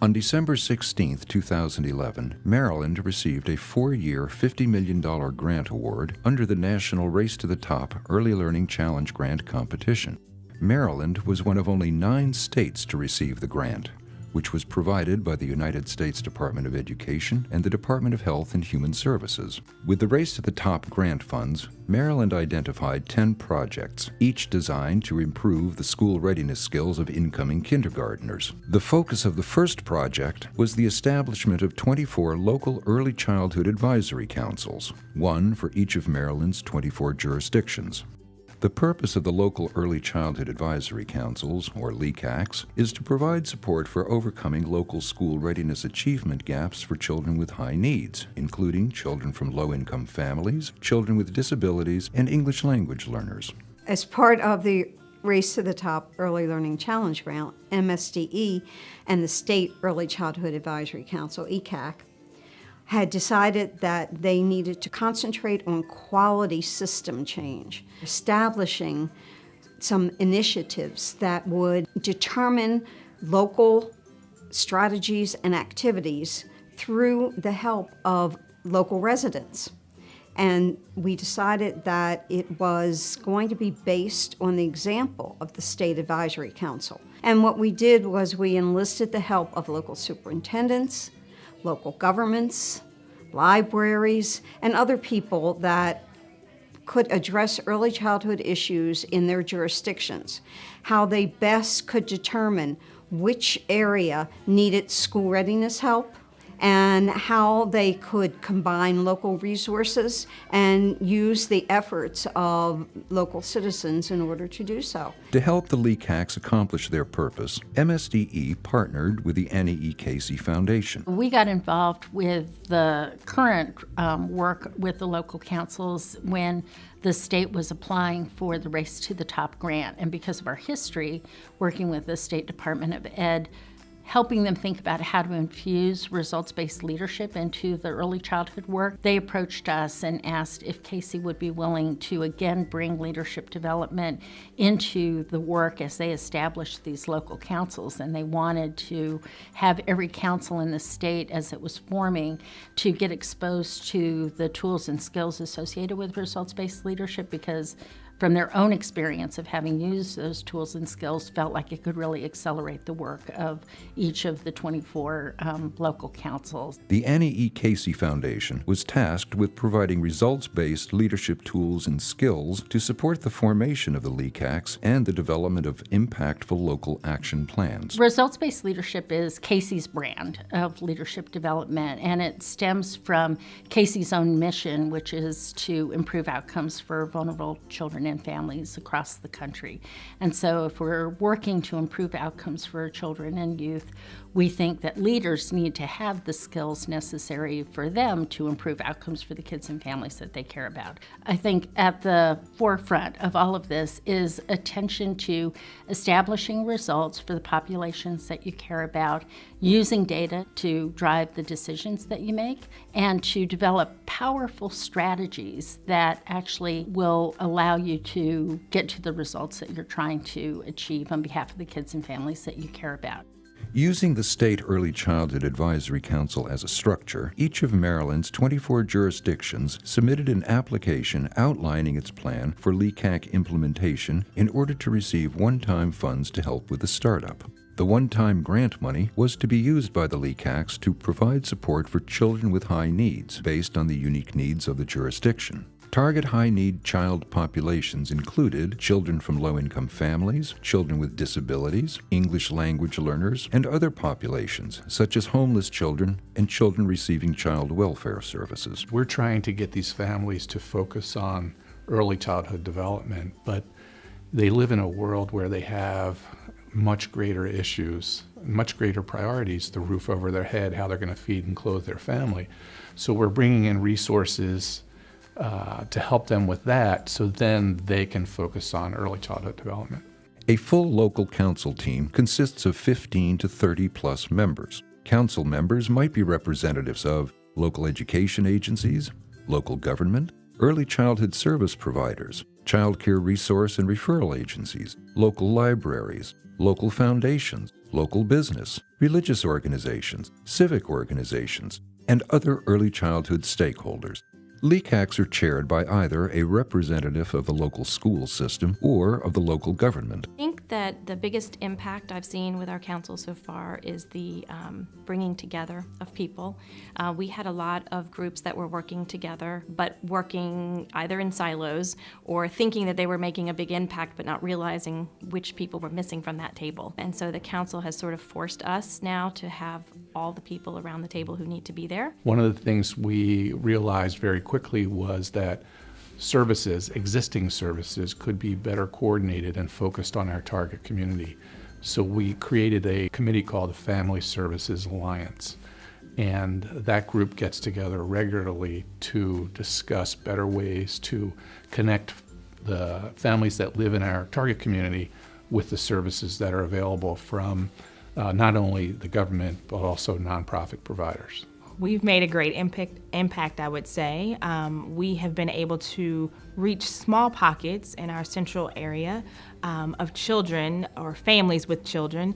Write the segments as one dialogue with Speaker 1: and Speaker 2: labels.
Speaker 1: On December 16, 2011, Maryland received a 4-year, $50 million grant award under the National Race to the Top Early Learning Challenge Grant Competition. Maryland was one of only 9 states to receive the grant, which was provided by the United States Department of Education and the Department of Health and Human Services. With the Race to the Top grant funds, Maryland identified 10 projects, each designed to improve the school readiness skills of incoming kindergartners. The focus of the first project was the establishment of 24 local early childhood advisory councils, one for each of Maryland's 24 jurisdictions. The purpose of the local Early Childhood Advisory Councils, or LECACs, is to provide support for overcoming local school readiness achievement gaps for children with high needs, including children from low-income families, children with disabilities, and English language learners.
Speaker 2: As part of the Race to the Top Early Learning Challenge Grant, MSDE and the State Early Childhood Advisory Council, ECAC, had decided that they needed to concentrate on quality system change, establishing some initiatives that would determine local strategies and activities through the help of local residents. And we decided that it was going to be based on the example of the State Advisory Council. And what we did was we enlisted the help of local superintendents, local governments, libraries, and other people that could address early childhood issues in their jurisdictions, how they best could determine which area needed school readiness help, and how they could combine local resources and use the efforts of local citizens in order to do so.
Speaker 1: To help the LECACs accomplish their purpose, MSDE partnered with the Annie E. Casey Foundation.
Speaker 3: We got involved with the current work with the local councils when the state was applying for the Race to the Top grant. And because of our history working with the State Department of Ed, helping them think about how to infuse results-based leadership into the early childhood work, they approached us and asked if Casey would be willing to again bring leadership development into the work as they established these local councils. And they wanted to have every council in the state as it was forming to get exposed to the tools and skills associated with results-based leadership, because from their own experience of having used those tools and skills, felt like it could really accelerate the work of each of the 24 local councils.
Speaker 1: The Annie E. Casey Foundation was tasked with providing results-based leadership tools and skills to support the formation of the LECACs and the development of impactful local action plans.
Speaker 3: Results-based leadership is Casey's brand of leadership development, and it stems from Casey's own mission, which is to improve outcomes for vulnerable children and families across the country. And so if we're working to improve outcomes for children and youth, we think that leaders need to have the skills necessary for them to improve outcomes for the kids and families that they care about. I think at the forefront of all of this is attention to establishing results for the populations that you care about, using data to drive the decisions that you make, and to develop powerful strategies that actually will allow you to get to the results that you're trying to achieve on behalf of the kids and families that you care about.
Speaker 1: Using the State Early Childhood Advisory Council as a structure, each of Maryland's 24 jurisdictions submitted an application outlining its plan for LECAC implementation in order to receive one-time funds to help with the startup. The one-time grant money was to be used by the LECACs to provide support for children with high needs based on the unique needs of the jurisdiction. Target high-need child populations included children from low-income families, children with disabilities, English language learners, and other populations, such as homeless children and children receiving child welfare services.
Speaker 4: We're trying to get these families to focus on early childhood development, but they live in a world where they have much greater issues, much greater priorities, the roof over their head, how they're going to feed and clothe their family. So we're bringing in resources to help them with that, so then they can focus on early childhood development.
Speaker 1: A full local council team consists of 15 to 30 plus members. Council members might be representatives of local education agencies, local government, early childhood service providers, child care resource and referral agencies, local libraries, local foundations, local business, religious organizations, civic organizations, and other early childhood stakeholders. LECACs are chaired by either a representative of the local school system or of the local government.
Speaker 5: I think that the biggest impact I've seen with our council so far is the bringing together of people. We had a lot of groups that were working together, but working either in silos or thinking that they were making a big impact, but not realizing which people were missing from that table. And so the council has sort of forced us now to have all the people around the table who need to be there.
Speaker 4: One of the things we realized very quickly was that existing services, could be better coordinated and focused on our target community. So we created a committee called the Family Services Alliance. And that group gets together regularly to discuss better ways to connect the families that live in our target community with the services that are available from not only the government, but also nonprofit providers.
Speaker 6: We've made a great impact, I would say. We have been able to reach small pockets in our central area of children or families with children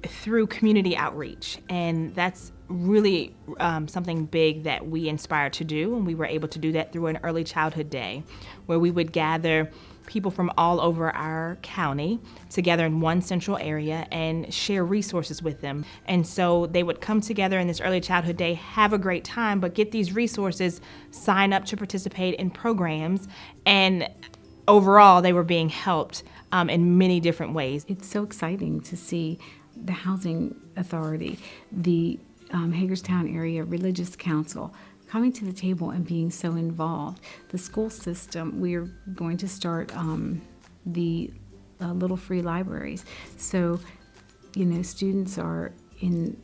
Speaker 6: through community outreach. And that's really something big that we inspired to do. And we were able to do that through an early childhood day where we would gather people from all over our county together in one central area and share resources with them. And so they would come together in this early childhood day, have a great time, but get these resources, sign up to participate in programs, and overall they were being helped in many different ways.
Speaker 7: It's so exciting to see the Housing Authority, the Hagerstown Area Religious Council, coming to the table and being so involved. The school system, we're going to start the little free libraries. So, students are in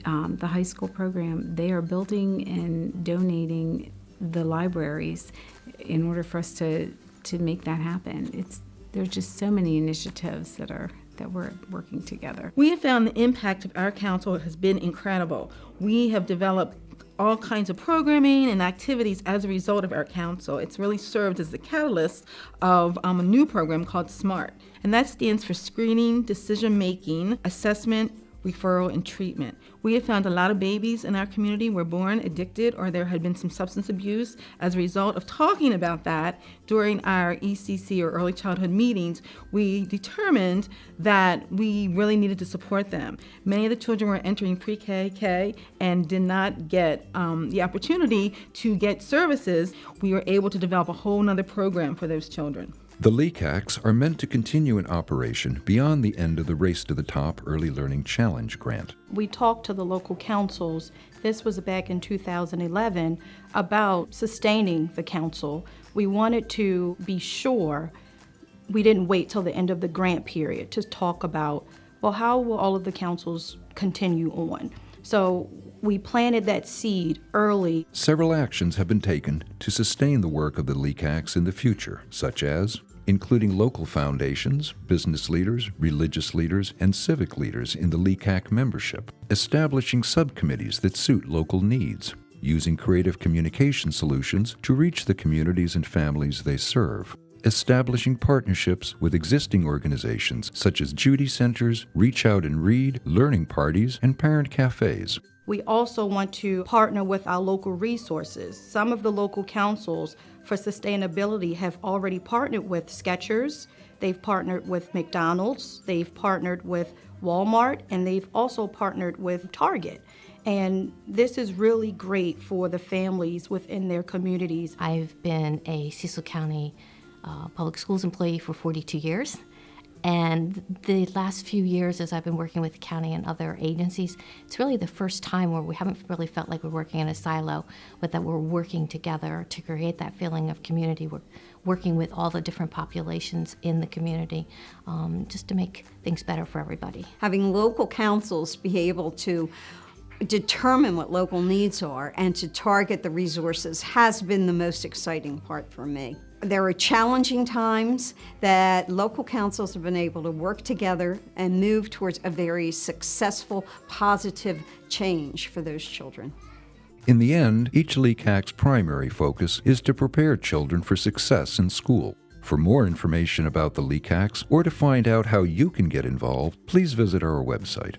Speaker 7: the high school program, they are building and donating the libraries in order for us to make that happen. There's just so many initiatives that we're working together.
Speaker 8: We have found the impact of our council has been incredible. We have developed all kinds of programming and activities as a result of our council. It's really served as the catalyst of a new program called SMART, and that stands for Screening, Decision-Making, Assessment, Referral, and Treatment. We have found a lot of babies in our community were born addicted or there had been some substance abuse. As a result of talking about that during our ECC or early childhood meetings, we determined that we really needed to support them. Many of the children were entering pre-K, K, and did not get the opportunity to get services. We were able to develop a whole nother program for those children.
Speaker 1: The LECACs are meant to continue in operation beyond the end of the Race to the Top Early Learning Challenge grant.
Speaker 9: We talked to the local councils, this was back in 2011, about sustaining the council. We wanted to be sure we didn't wait till the end of the grant period to talk about, well, how will all of the councils continue on? So we planted that seed early.
Speaker 1: Several actions have been taken to sustain the work of the LECACs in the future, such as including local foundations, business leaders, religious leaders, and civic leaders in the LECAC membership, establishing subcommittees that suit local needs, using creative communication solutions to reach the communities and families they serve, establishing partnerships with existing organizations such as Judy Centers, Reach Out and Read, learning parties, and parent cafes.
Speaker 9: We also want to partner with our local resources. Some of the local councils for sustainability have already partnered with Skechers, they've partnered with McDonald's, they've partnered with Walmart, and they've also partnered with Target. And this is really great for the families within their communities.
Speaker 5: I've been a Cecil County public schools employee for 42 years. And the last few years, as I've been working with the county and other agencies, it's really the first time where we haven't really felt like we're working in a silo, but that we're working together to create that feeling of community. We're working with all the different populations in the community just to make things better for everybody.
Speaker 2: Having local councils be able to determine what local needs are and to target the resources has been the most exciting part for me. There are challenging times that local councils have been able to work together and move towards a very successful, positive change for those children.
Speaker 1: In the end, each LECAC's primary focus is to prepare children for success in school. For more information about the LECACs or to find out how you can get involved, please visit our website.